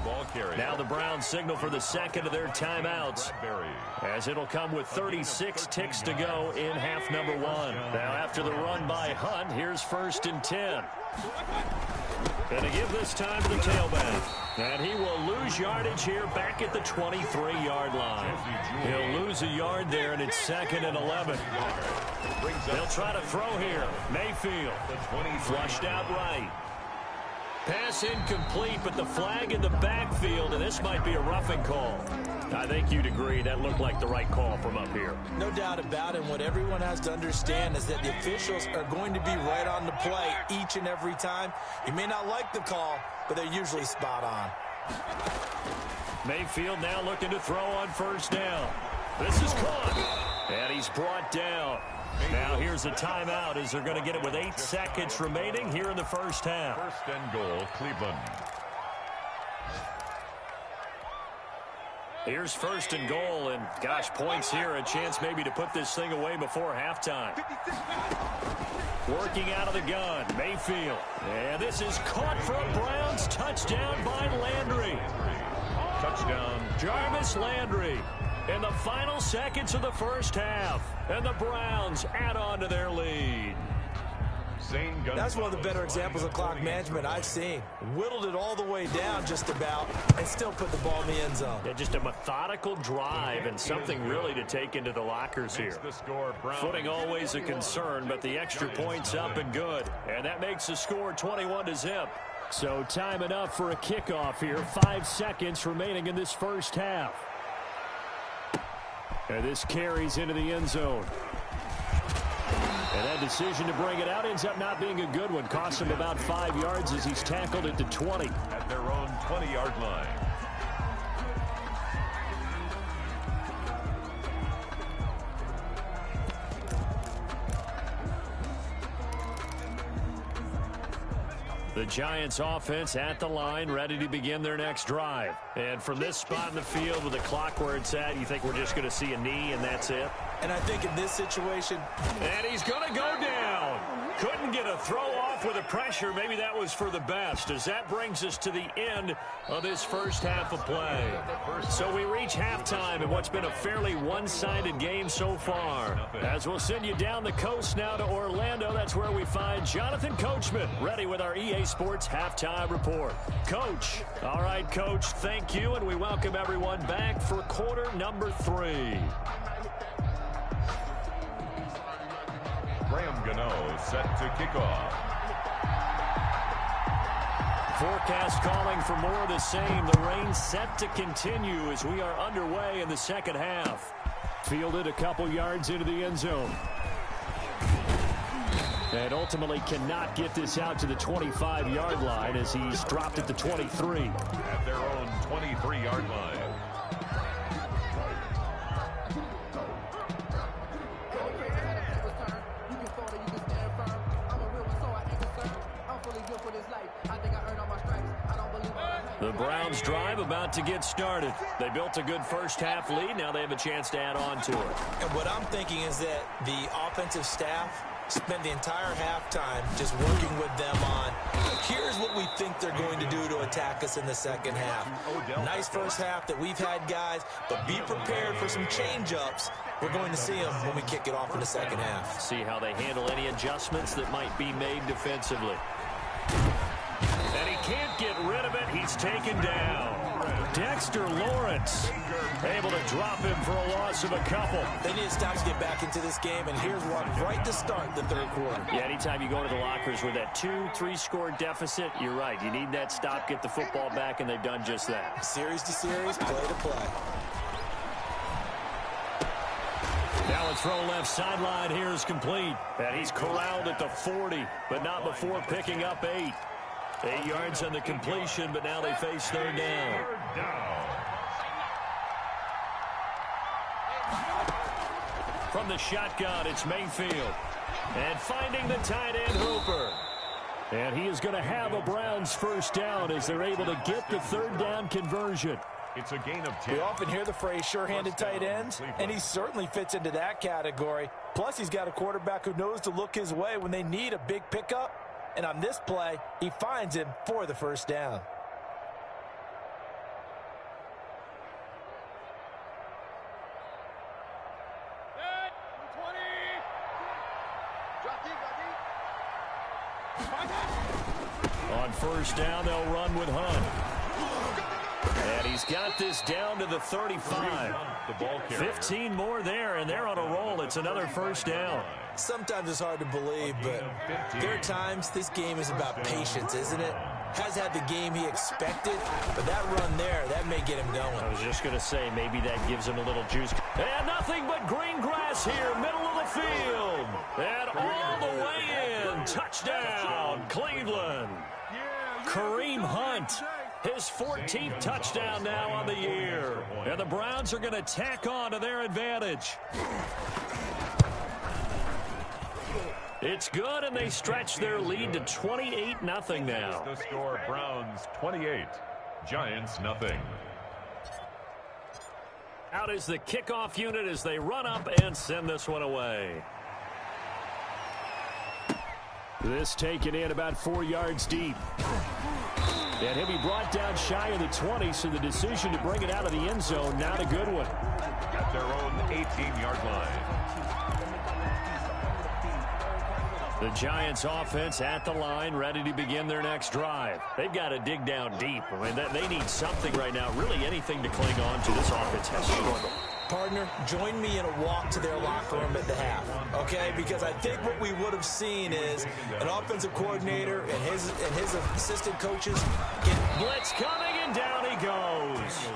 Now the Browns signal for the 2nd of their timeouts, as it'll come with 36 ticks to go in half number 1. Now after the run by Hunt, here's 1st and 10. Going to give this time to the tailback. And he will lose yardage here back at the 23-yard line. He'll lose a yard there, and it's 2nd and 11. They'll try to throw here. Mayfield flushed out right. Pass incomplete, but the flag in the backfield, and this might be a roughing call. I think you'd agree that looked like the right call from up here. No doubt about it. What everyone has to understand is that the officials are going to be right on the play each and every time. You may not like the call, but they're usually spot on. Mayfield now looking to throw on first down. This is caught, and he's brought down. Now here's a timeout as they're going to get it with 8 seconds remaining here in the first half. 1st and goal, Cleveland. Here's 1st and goal, and gosh, points here, a chance maybe to put this thing away before halftime. Working out of the gun, Mayfield. And this is caught for a Browns touchdown by Landry. Touchdown, Jarvis Landry. In the final seconds of the first half, and the Browns add on to their lead. That's one of the better examples of clock management I've seen. Whittled it all the way down just about and still put the ball in the end zone. Yeah, just a methodical drive and something really to take into the lockers here. Footing always a concern, but the extra point's up and good. And that makes the score 21-0. So time enough for a kickoff here. 5 seconds remaining in this first half. And this carries into the end zone. And that decision to bring it out ends up not being a good one. Costs him about 5 yards as he's tackled at the 20. At their own 20-yard line. The Giants offense at the line, ready to begin their next drive. And from this spot in the field with the clock where it's at, you think we're just going to see a knee and that's it? And I think in this situation... And he's going to go down. Couldn't get a throw off with the pressure. Maybe that was for the best, as that brings us to the end of this first half of play. So we reach halftime in what's been a fairly one-sided game so far. As we'll send you down the coast now to Orlando, that's where we find Jonathan Coachman, ready with our EA Sports Halftime Report. Coach. All right, Coach, thank you, and we welcome everyone back for quarter number 3. Graham Gano set to kick off. Forecast calling for more of the same. The rain set to continue as we are underway in the second half. Fielded a couple yards into the end zone. And ultimately cannot get this out to the 25-yard line as he's dropped at the 23. At their own 23-yard line. The Browns drive about to get started. They built a good first half lead. Now they have a chance to add on to it. And what I'm thinking is that the offensive staff spent the entire halftime just working with them on, here's what we think they're going to do to attack us in the second half. Nice first half that we've had, guys, but be prepared for some change-ups. We're going to see them when we kick it off in the second half. See how they handle any adjustments that might be made defensively. And he can't get rid of it. He's taken down. Dexter Lawrence able to drop him for a loss of a couple. They need to stop to get back into this game, and here's one right to start the third quarter. Yeah, anytime you go into the lockers with that 2-3 score deficit, you're right. You need that stop, get the football back, and they've done just that. Series to series, play to play. Now a throw left sideline here is complete. And he's corralled at the 40, but not before picking up 8. 8 yards on the completion, but now they face third down. From the shotgun, it's Mayfield. And finding the tight end, Hooper. And he is going to have a Browns first down as they're able to get the third down conversion. It's a gain of 10. We often hear the phrase sure-handed tight ends, and he certainly fits into that category. Plus, he's got a quarterback who knows to look his way when they need a big pickup. And on this play, he finds him for the first down. On first down, they'll run with Hunt. And he's got this down to the 35. 15 more there, and they're on a roll. It's another first down. Sometimes it's hard to believe, but there are times this game is about patience, isn't it? Has had the game he expected, but that run there, that may get him going. I was just going to say, maybe that gives him a little juice. And nothing but green grass here, middle of the field. And all the way in. Touchdown, Cleveland. Kareem Hunt. His 14th touchdown now on the year. And the Browns are going to tack on to their advantage. It's good, and they stretch their lead to 28-0 now. The score, Browns 28, Giants nothing. Out is the kickoff unit as they run up and send this one away. This taken in about 4 yards deep. And he'll be brought down shy of the 20, so the decision to bring it out of the end zone, not a good one. At their own 18-yard line. The Giants offense at the line, ready to begin their next drive. They've got to dig down deep. I mean, they need something right now, really anything to cling on to. This offense has struggled. Partner, join me in a walk to their locker room at the half, okay? Because I think what we would have seen is an offensive coordinator and his assistant coaches get blitz coming, and down he goes.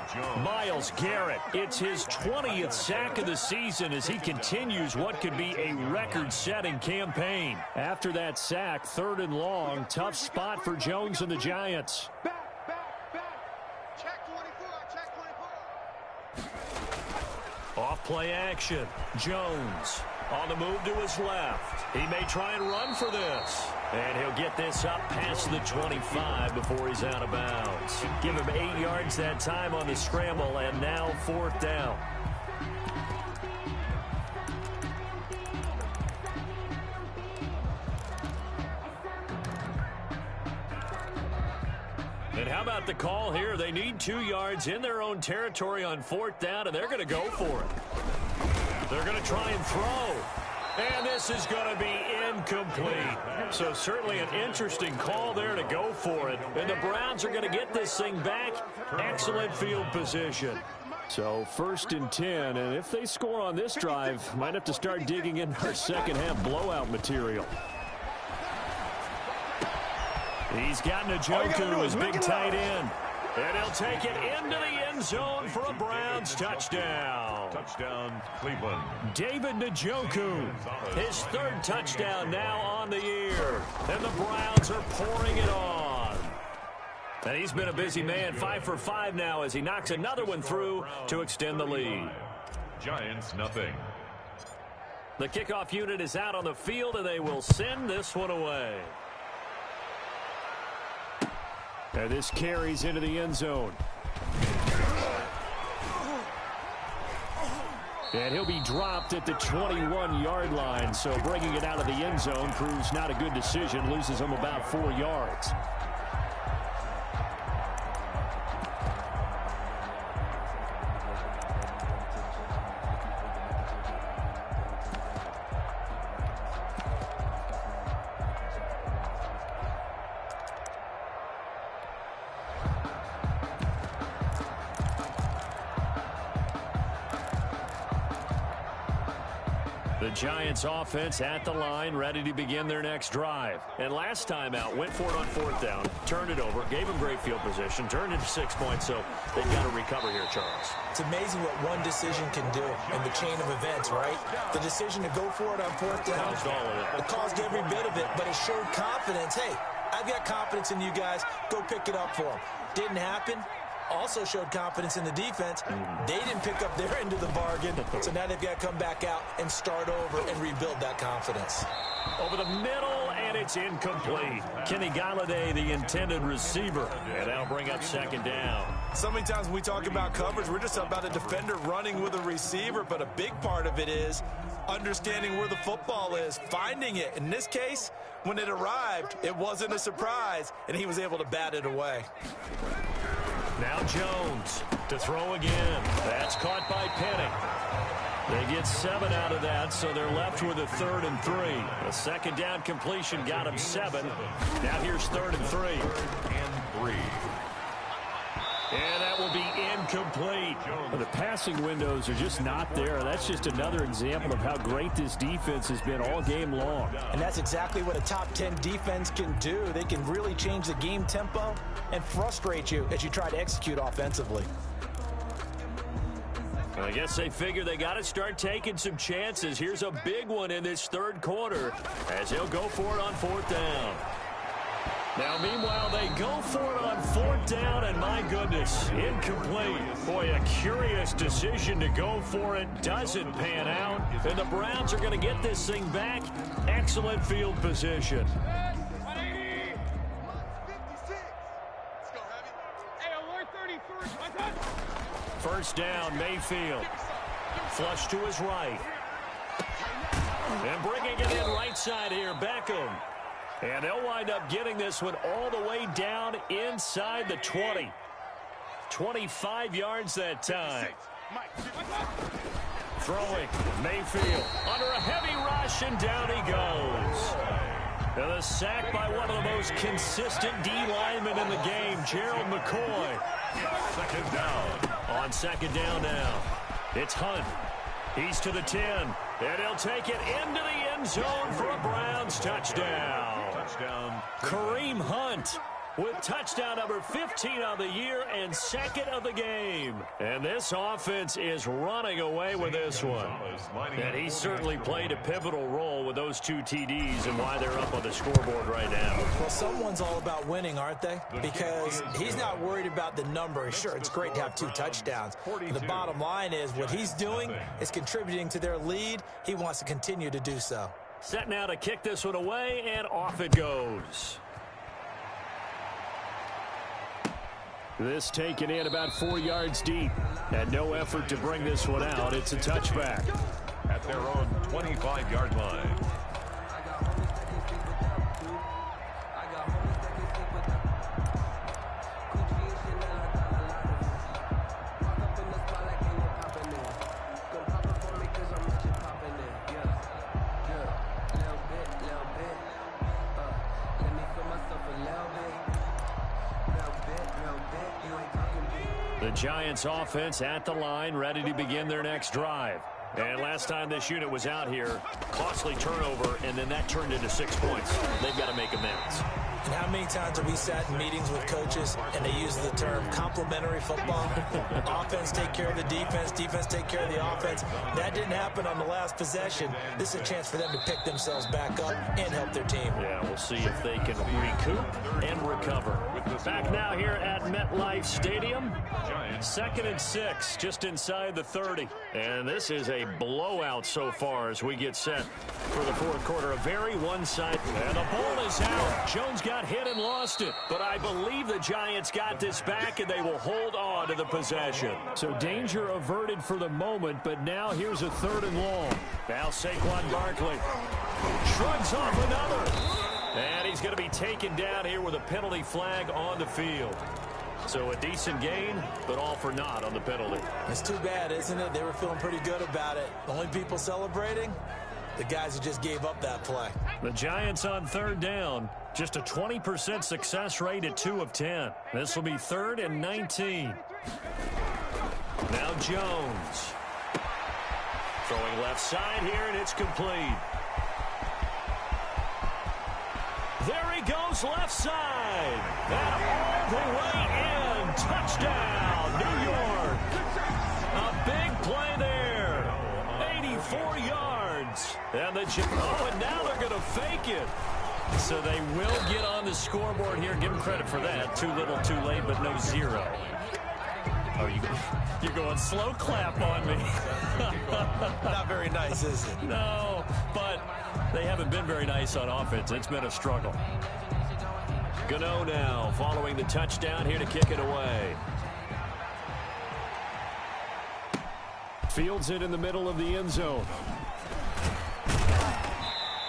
Myles Garrett, it's his 20th sack of the season as he continues what could be a record-setting campaign. After that sack, 3rd and long, tough spot for Jones and the Giants. Off play action. Jones on the move to his left. He may try and run for this. And he'll get this up past the 25 before he's out of bounds. Give him 8 yards that time on the scramble, and now 4th down. And how about the call here? They need 2 yards in their own territory on 4th down, and they're going to go for it. They're going to try and throw. And this is going to be incomplete. So certainly an interesting call there to go for it. And the Browns are going to get this thing back. Excellent field position. So 1st and 10, and if they score on this drive, might have to start digging in our second half blowout material. He's got Njoku, his big tight end. And he'll take it into the end zone for a Browns touchdown. Touchdown, Cleveland. David Njoku, his 3rd touchdown now on the year. And the Browns are pouring it on. And he's been a busy man, 5 for 5 now as he knocks another one through to extend the lead. Giants, nothing. The kickoff unit is out on the field, and they will send this one away. And this carries into the end zone. And he'll be dropped at the 21-yard line. So bringing it out of the end zone proves not a good decision. Loses him about 4 yards. The Giants offense at the line, ready to begin their next drive. And last time out, went for it on 4th down, turned it over, gave them great field position, turned into 6 points, so they've got to recover here, Charles. It's amazing what one decision can do in the chain of events, right? The decision to go for it on 4th down, it caused every bit of it, but it showed confidence. Hey, I've got confidence in you guys. Go pick it up for them. Didn't happen. Also showed confidence in the defense. They didn't pick up their end of the bargain, so now they've got to come back out and start over and rebuild that confidence. Over the middle, and it's incomplete. Kenny Galladay, the intended receiver, and that'll bring up 2nd down. So many times when we talk about coverage, we're just about a defender running with a receiver, but a big part of it is understanding where the football is, finding it. In this case, when it arrived, it wasn't a surprise, and he was able to bat it away. Now Jones to throw again. That's caught by Penny. They get 7 out of that, so they're left with a 3rd and 3. A 2nd down completion got them 7. Now here's 3rd and 3. And 3. And that will be incomplete. Well, the passing windows are just not there. That's just another example of how great this defense has been all game long. And that's exactly what a top 10 defense can do. They can really change the game tempo and frustrate you as you try to execute offensively. I guess they figure they got to start taking some chances. Here's a big one in this 3rd quarter as he'll go for it on 4th down. Now, meanwhile, they go for it on 4th down, and my goodness, incomplete. Boy, a curious decision to go for it. Doesn't pan out, and the Browns are going to get this thing back. Excellent field position. First down, Mayfield. Flush to his right. And bringing it in right side here, Beckham. And they'll wind up getting this one all the way down inside the 20. 25 yards that time. Throwing, Mayfield under a heavy rush, and down he goes. And the sack by one of the most consistent D linemen in the game, Gerald McCoy. 2nd down. On 2nd down now, it's Hunt. He's to the 10, and he'll take it into the end zone for a Browns touchdown. Touchdown. Kareem Hunt with touchdown number 15 of the year and 2nd of the game. And this offense is running away with this one. And he certainly played a pivotal role with those 2 TDs and why they're up on the scoreboard right now. Well, someone's all about winning, aren't they? Because he's not worried about the number. Sure, it's great to have 2 touchdowns. The bottom line is what he's doing is contributing to their lead. He wants to continue to do so. Set now to kick this one away, and off it goes. This taken in about 4 yards deep, and no effort to bring this one out. It's a touchback. At their own 25-yard line. The Giants offense at the line, ready to begin their next drive. And last time this unit was out here, costly turnover, and then that turned into 6 points. They've got to make amends. And how many times have we sat in meetings with coaches and they use the term complementary football? Offense take care of the defense, defense take care of the offense. That didn't happen on the last possession. This is a chance for them to pick themselves back up and help their team. Yeah, we'll see if they can recoup and recover. Back now here at MetLife Stadium. 2nd and 6, just inside the 30. And this is a blowout so far as we get set for the fourth quarter. A very one-sided. And the ball is out. Jones got hit and lost it. But I believe the Giants got this back, and they will hold on to the possession. So danger averted for the moment, but now here's a 3rd and long. Now Saquon Barkley shrugs off another. And he's going to be taken down here with a penalty flag on the field. So a decent gain, but all for naught on the penalty. It's too bad, isn't it? They were feeling pretty good about it. The only people celebrating, the guys who just gave up that play. The Giants on 3rd down. Just a 20% success rate at 2 of 10. This will be 3rd and 19. Now Jones. Throwing left side here, and it's complete. There he goes, left side. And all the way in. Touchdown, New York. A big play there. 84 yards. And and now they're going to fake it. So they will get on the scoreboard here. Give them credit for that. Too little, too late, but no 0. Oh, you're going slow clap on me. Not very nice, is it? No, but they haven't been very nice on offense. It's been a struggle. Gano now following the touchdown here to kick it away. Fields it in the middle of the end zone.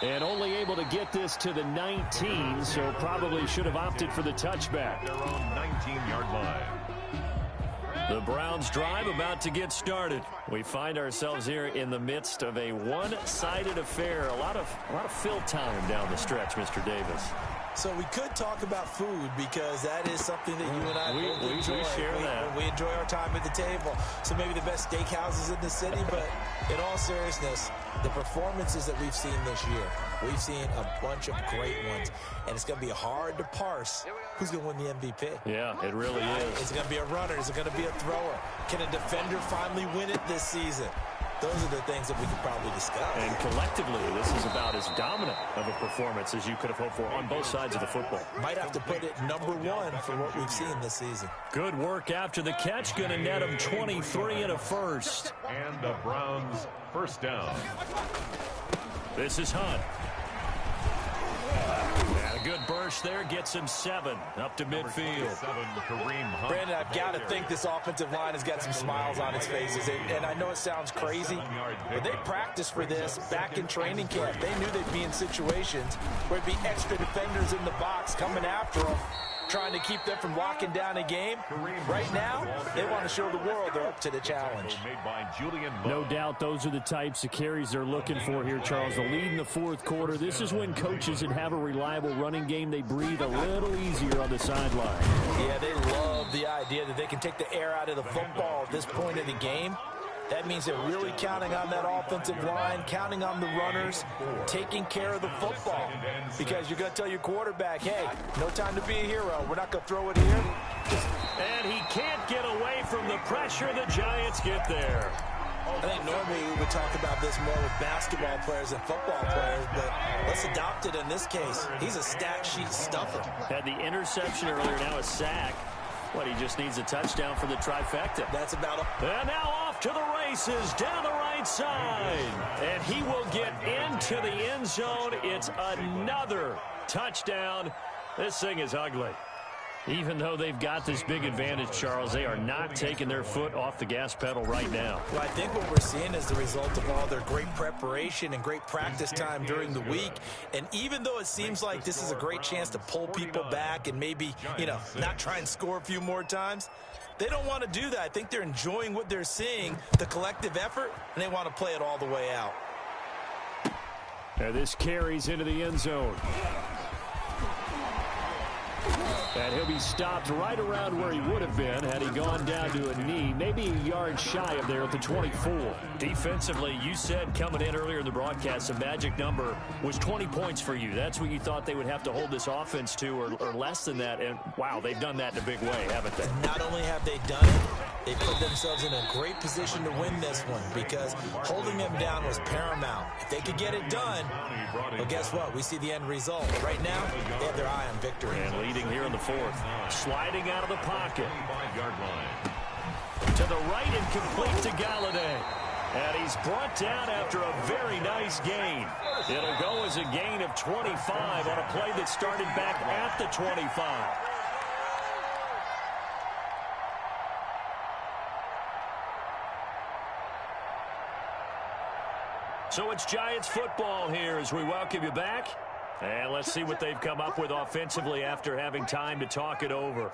And only able to get this to the 19, so probably should have opted for the touchback. Their own 19-yard line. The Browns drive about to get started. We find ourselves here in the midst of a one-sided affair. A lot of fill time down the stretch, Mr. Davis. So we could talk about food because that is something that you and I both enjoy. We share that. We enjoy our time at the table. So maybe the best steakhouses in the city, but in all seriousness, the performances that we've seen this year, we've seen a bunch of great ones, and it's going to be hard to parse who's going to win the MVP. Yeah, it really is. Is it going to be a runner? Is it going to be a thrower? Can a defender finally win it this season? Those are the things that we could probably discuss. And collectively, this is about as dominant of a performance as you could have hoped for on both sides of the football. Might have to put it number 1 for what we've seen this season. Good work after the catch. Going to net him 23 and a first. And the Browns first down. This is Hunt. And a good burst there gets him 7 up to midfield. 7, Kareem Hunt. Brandon, I've got to think this offensive line has got some smiles on its faces. And I know it sounds crazy, but they practiced for this back in training camp. They knew they'd be in situations where it'd be extra defenders in the box coming after them, trying to keep them from locking down a game. Right now, they want to show the world they're up to the challenge. No doubt those are the types of carries they're looking for here, Charles. The lead in the fourth quarter. This is when coaches that have a reliable running game, they breathe a little easier on the sideline. Yeah, they love the idea that they can take the air out of the football at this point of the game. That means they're really counting on that offensive line, counting on the runners, taking care of the football. Because you're going to tell your quarterback, hey, no time to be a hero. We're not going to throw it here. And he can't get away from the pressure. The Giants get there. I think normally we would talk about this more with basketball players and football players, but let's adopt it in this case. He's a stat sheet stuffer. Had the interception earlier, now a sack. He just needs a touchdown for the trifecta. That's about it. And now off to the races, down the right right side. And he will get into the end zone. It's another touchdown. This thing is ugly. Even though they've got this big advantage, Charles, they are not taking their foot off the gas pedal right now. Well, I think what we're seeing is the result of all their great preparation and great practice time during the week. And even though it seems like this is a great chance to pull people back and maybe, not try and score a few more times, they don't want to do that. I think they're enjoying what they're seeing, the collective effort, and they want to play it all the way out. And this carries into the end zone. And he'll be stopped right around where he would have been had he gone down to a knee, maybe a yard shy of there at the 24. Defensively, you said coming in earlier in the broadcast, the magic number was 20 points for you. That's what you thought they would have to hold this offense to, or less than that. And, wow, they've done that in a big way, haven't they? Not only have they done it, they put themselves in a great position to win this one because holding them down was paramount. If they could get it done, well, guess what? We see the end result. Right now, they have their eye on victory. And leading here in the fourth. Sliding out of the pocket. To the right and complete to Galladay. And he's brought down after a very nice gain. It'll go as a gain of 25 on a play that started back at the 25. So it's Giants football here as we welcome you back. And let's see what they've come up with offensively after having time to talk it over.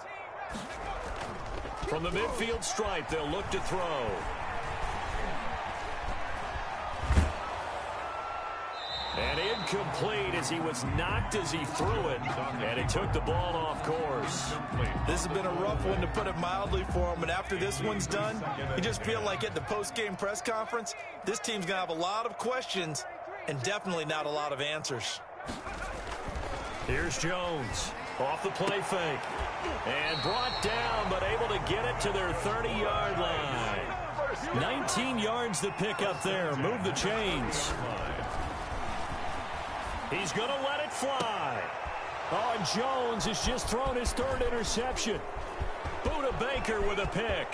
From the midfield stripe, they'll look to throw. And incomplete as he was knocked as he threw it. And he took the ball off course. This has been a rough one, to put it mildly, for him. And after this one's done, you just feel like at the post-game press conference, this team's going to have a lot of questions and definitely not a lot of answers. Here's Jones off the play fake. And brought down, but able to get it to their 30-yard line. 19 yards to pick up there. Move the chains. He's going to let it fly. Oh, and Jones has just thrown his third interception. Buda Baker with a pick.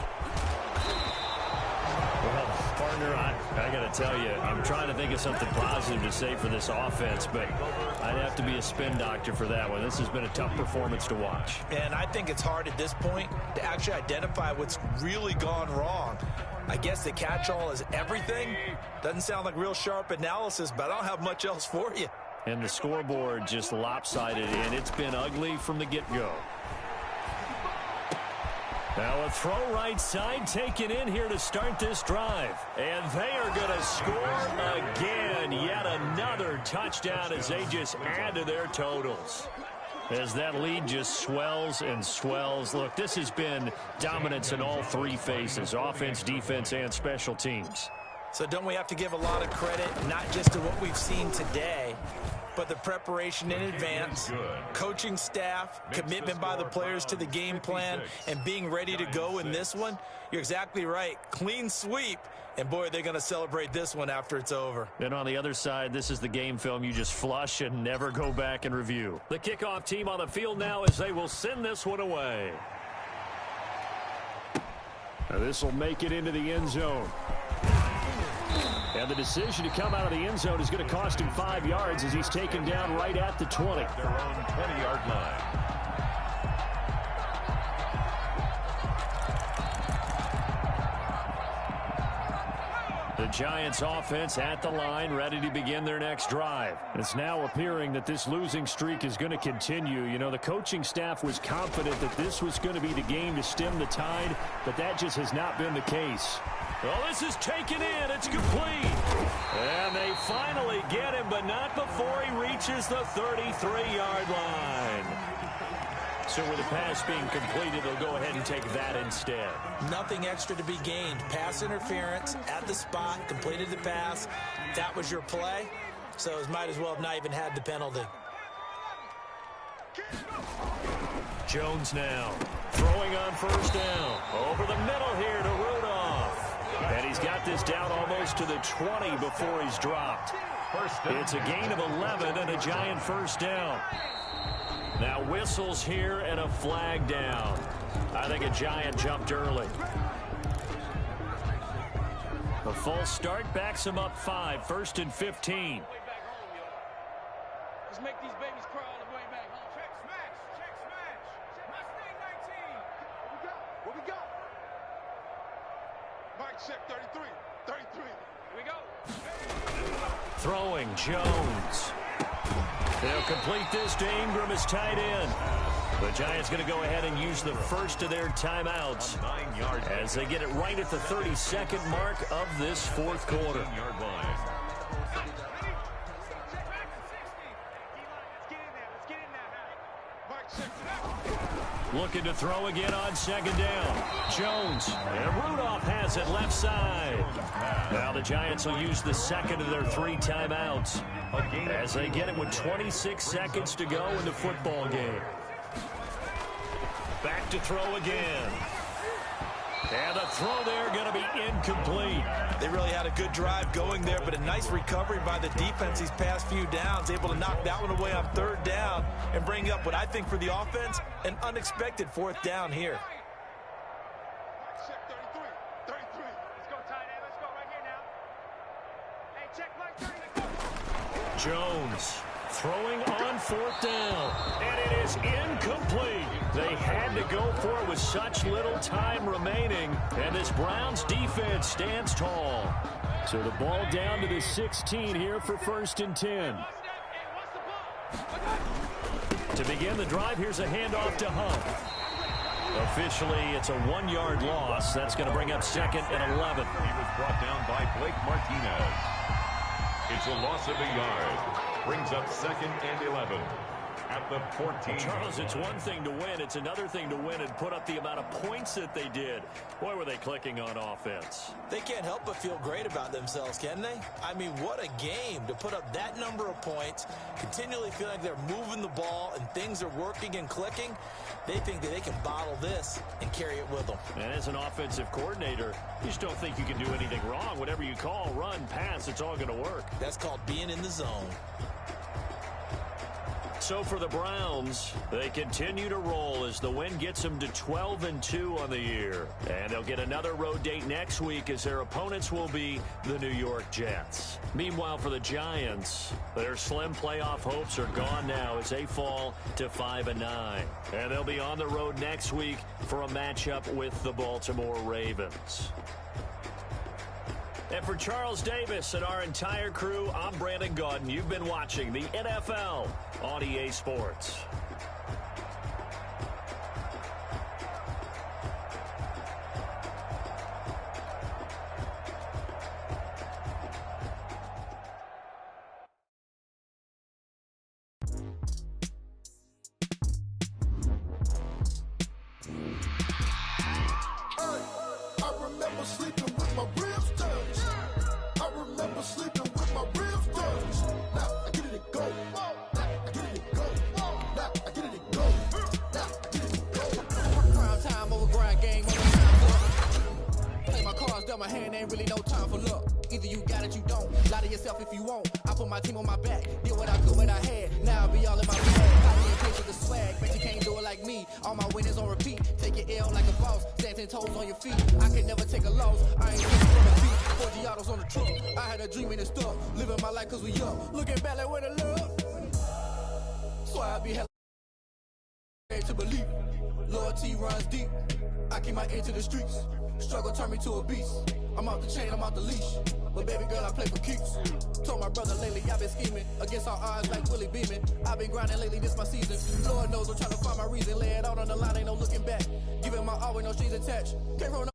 Well, partner, I got to tell you, I'm trying to think of something positive to say for this offense, but I'd have to be a spin doctor for that one. This has been a tough performance to watch. And I think it's hard at this point to actually identify what's really gone wrong. I guess the catch-all is everything. Doesn't sound like real sharp analysis, but I don't have much else for you. And the scoreboard just lopsided, and it's been ugly from the get-go. Now a throw right side taken in here to start this drive. And they are going to score again. Yet another touchdown as they just add to their totals. As that lead just swells and swells. Look, this has been dominance in all three phases, offense, defense, and special teams. So don't we have to give a lot of credit, not just to what we've seen today, but the preparation in advance, coaching staff, commitment by the players to the game plan, and being ready to go in this one? You're exactly right. Clean sweep. And, boy, they're going to celebrate this one after it's over. And on the other side, this is the game film you just flush and never go back and review. The kickoff team on the field now as they will send this one away. Now this will make it into the end zone. And the decision to come out of the end zone is going to cost him 5 yards as he's taken down right at the 20. Their own 20-yard line. The Giants offense at the line, ready to begin their next drive. It's now appearing that this losing streak is going to continue. You know, the coaching staff was confident that this was going to be the game to stem the tide, but that just has not been the case. Well, this is taken in. It's complete. And they finally get him, but not before he reaches the 33-yard line. So with the pass being completed, they'll go ahead and take that instead. Nothing extra to be gained. Pass interference at the spot, completed the pass. That was your play, so it might as well have not even had the penalty. Jones now throwing on first down. Over the middle here to Rudolph. And he's got this down almost to the 20 before he's dropped. It's a gain of 11 and a Giant first down. Now whistles here and a flag down. I think a Giant jumped early. The false start backs him up 5, 1st and 15. Let's make these babies cry all the way back home. Check smash, check smash. Mustang 19. What we got? Mike check 33, 33. Here we go. Throwing, Jones. They'll complete this to Ingram as tight end. The Giants going to go ahead and use the first of their timeouts as they get it right at the 32nd mark of this fourth quarter. Yard line. Looking to throw again on 2nd down. Jones, and Rudolph has it left side. Now the Giants will use the second of their 3 timeouts as they get it with 26 seconds to go in the football game. Back to throw again. And the throw there going to be incomplete. They really had a good drive going there, but a nice recovery by the defense these past few downs, able to knock that one away on 3rd down and bring up what I think for the offense, an unexpected 4th down here. Check 33, 33. Let's go, tight end. Let's go right here now. Hey, check Mike 30. Jones throwing on 4th down, and it is incomplete. They had to go for it with such little time remaining, and this Browns defense stands tall. So the ball down to the 16 here for 1st and 10. To begin the drive, here's a handoff to Hunt. Officially, it's a 1-yard loss. That's going to bring up 2nd and 11. He was brought down by Blake Martinez. It's a loss of a yard. Brings up 2nd and 11 at the 14. Charles, it's one thing to win. It's another thing to win and put up the amount of points that they did. Boy, were they clicking on offense. They can't help but feel great about themselves, can they? I mean, what a game to put up that number of points, continually feel like they're moving the ball and things are working and clicking. They think that they can bottle this and carry it with them. And as an offensive coordinator, you just don't think you can do anything wrong. Whatever you call, run, pass, it's all going to work. That's called being in the zone. So for the Browns, they continue to roll as the win gets them to 12-2 on the year. And they'll get another road date next week as their opponents will be the New York Jets. Meanwhile, for the Giants, their slim playoff hopes are gone now as they fall to 5-9. And they'll be on the road next week for a matchup with the Baltimore Ravens. And for Charles Davis and our entire crew, I'm Brandon Gaudin. You've been watching the NFL on EA Sports. My hand ain't really no time for luck. Either you got it, you don't. Lie to yourself if you won't. I put my team on my back. Did what I could, what I had. Now I'll be all in my bag. Copy and paste with the swag. Bet you can't do it like me. All my winners on repeat. Take your L like a boss. Stand 10 toes on your feet. I can never take a loss. I ain't taking from the beat. 4 Giottos on the truck. I had a dream and it stuck. Living my life cause we up. Looking back like where the love. So I be hella to believe. Loyalty runs deep. I keep my ear to the streets. Struggle turn me to a beast. I'm out the chain, I'm out the leash. But baby girl, I play for keeps. Told my brother lately, I've been scheming. Against all odds like Willie Beeman. I've been grinding lately, this my season. Lord knows I'm trying to find my reason. Lay it out on the line, ain't no looking back. Giving my all with no strings attached. Can't roll no